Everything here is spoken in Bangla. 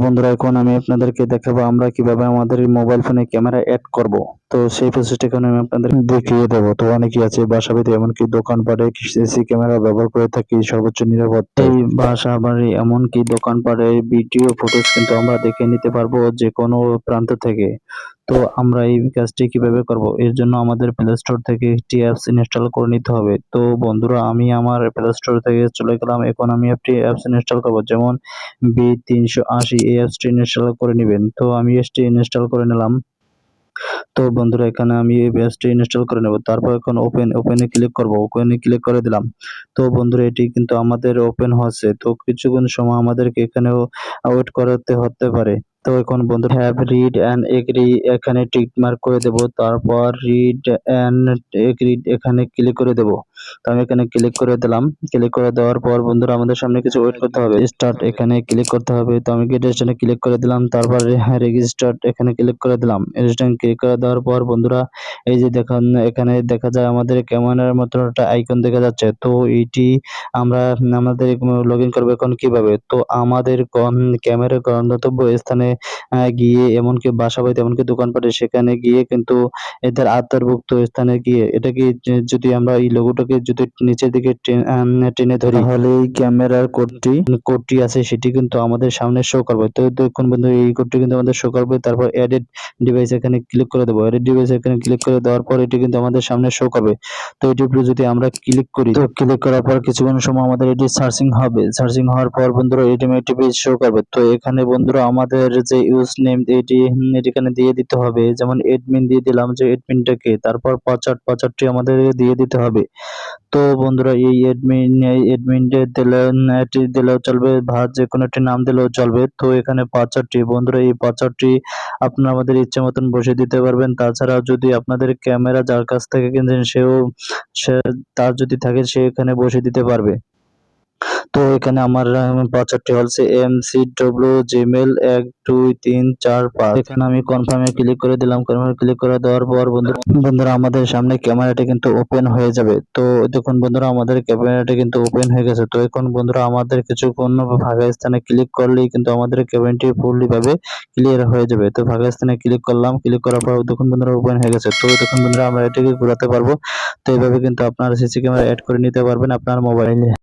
বন্ধুরা, এখন আমি আপনাদেরকে দেখাবো আমরা কিভাবে আমাদের মোবাইল ফোনে ক্যামেরা অ্যাড করব। তো সেই প্রসেসটা এখন আমি আপনাদের দেখিয়ে দেবো। তো অনেকেই আছে বাসা বাড়িতে এমনকি দোকানপাটে সিসি ক্যামেরা ব্যবহার করে থাকি সর্বোচ্চ নিরাপত্তায়। এই বাসা বাড়ি এমনকি দোকানপাটে ভিডিও ফুটেজ কিন্তু আমরা দেখে নিতে পারবো যে কোনো প্রান্ত থেকে। তো আমরা এই কাজটি কিভাবে করব, এর জন্য আমাদের প্লে স্টোর থেকে একটি অ্যাপস ইনস্টল করে নিতে হবে। তো বন্ধুরা, আমি আমার প্লে স্টোর থেকে চলে গেলাম। এখন আমি একটি অ্যাপস ইনস্টল করব, যেমন B380 এই অ্যাপসটি ইনস্টল করে নেবেন। তো আমি এটি ইনস্টল করে নিলাম। তো বন্ধুরা, এখানে আমি এই অ্যাপসটি ইনস্টল করে নেব। তারপর এখন ওপেনে ক্লিক করব, ওপেনে ক্লিক করে দিলাম। তো বন্ধুরা, এটি কিন্তু আমাদের ওপেন হচ্ছে। তো কিছুক্ষণ সময় আমাদেরকে এখানেও ওয়েট করতে হতে পারে। তো এখন বন্ধুরা, হ্যাভ রিড অ্যান্ড এগ্রি এখানে টিক মার্ক করে দেব। তারপর রিড অ্যান্ড এগ্রি এখানে ক্লিক করে দেব। তো আমি এখানে ক্লিক করে দিলাম। ক্লিক করে দেওয়ার পর বন্ধুরা, আমাদের সামনে কিছু ওয়েট করতে হবে। স্টার্ট এখানে ক্লিক করতে হবে। তো আমি গেট স্টার্টে ক্লিক করে দিলাম। তারপর রেজিস্টার এখানে ক্লিক করে দিলাম। রেজিস্টার ক্লিক করে দেওয়ার পর বন্ধুরা, এই যে দেখুন এখানে দেখা যায় আমাদের ক্যামেরার মতো একটা আইকন দেখা যাচ্ছে। তো এইটি আমরা আমাদের লগ ইন করবো এখন কিভাবে। তো আমাদের ক্যামেরা গন্তব্য স্থানে গিয়ে, এমনকি বাসা বাড়িতে এমনকি দোকানপাটে সেখানে গিয়ে কিন্তু এদের আন্তর্ভুক্ত স্থানে গিয়ে এটাকে যদি আমরা এই লোগোটাকে যদি নিচের দিকে টেনে ধরি, তাহলে এই ক্যামেরার কোডটি আছে সেটি কিন্তু আমাদের সামনে শো করবে। তো দেখুন বন্ধু, এই কোডটি কিন্তু আমাদের শো করবে। তারপর এডিট ডিভাইস এখানে ক্লিক করে দেবো। এডিট ডিভাইস এখানে ক্লিক করে দেওয়ার পর এটি কিন্তু আমাদের সামনে শো করবে। তো এটির উপরে যদি আমরা ক্লিক করি, তো ক্লিক করার পর কিছুক্ষণ সময় আমাদের এটি সার্চিং হবে। সার্চিং হওয়ার পর বন্ধুরা, এটি পেজ শো করবে। তো এখানে বন্ধুরা, আমাদের যে ইউজ নেম এটি এখানে দিয়ে দিতে হবে। যেমন এডমিন দিয়ে দিলাম, যে এডমিনটাকে। তারপর পাসওয়ার্ডটি আমাদের দিয়ে দিতে হবে। তো বন্ধুরা, এই দিলেও চলবে বা যে কোনো একটি নাম দিলেও চলবে। তো এখানে পাসওয়ার্ডটি বন্ধুরা, এই পাসওয়ার্ডটি আপনারা আমাদের ইচ্ছে মতন বসে দিতে পারবেন। তাছাড়া যদি আপনাদের ক্যামেরা যার কাছ থেকে কিনছেন সে তার যদি থাকে সে এখানে বসে দিতে পারবে। তো এখানে আমার পাসওয়ার্ডটি হচ্ছে MCW Gmail 12345। এখানে আমি কনফার্মে ক্লিক করে দিলাম। কনফার্মে ক্লিক করে দেওয়ার পর বন্ধুরা, আমাদের সামনে ক্যামেরাটি কিন্তু ওপেন হয়ে যাবে। তো দেখুন বন্ধুরা, আমাদের ক্যামেরাটি কিন্তু ওপেন হয়ে গেছে। তো এখন বন্ধুরা, আমাদের কিছুক্ষণ ফাঁকা স্থানে ক্লিক করলেই কিন্তু আমাদের ক্যামেরাটি ফুললি ভাবে ক্লিয়ার হয়ে যাবে। তো ফাঁকা স্থানে ক্লিক করলাম। ক্লিক করার পর দেখুন বন্ধুরা, ওপেন হয়ে গেছে। তো দেখুন বন্ধুরা, আমরা এটাকে ঘোরাতে পারবো। তো এইভাবে কিন্তু আপনারা সিসি ক্যামেরা অ্যাড করে নিতে পারবেন আপনার মোবাইলে।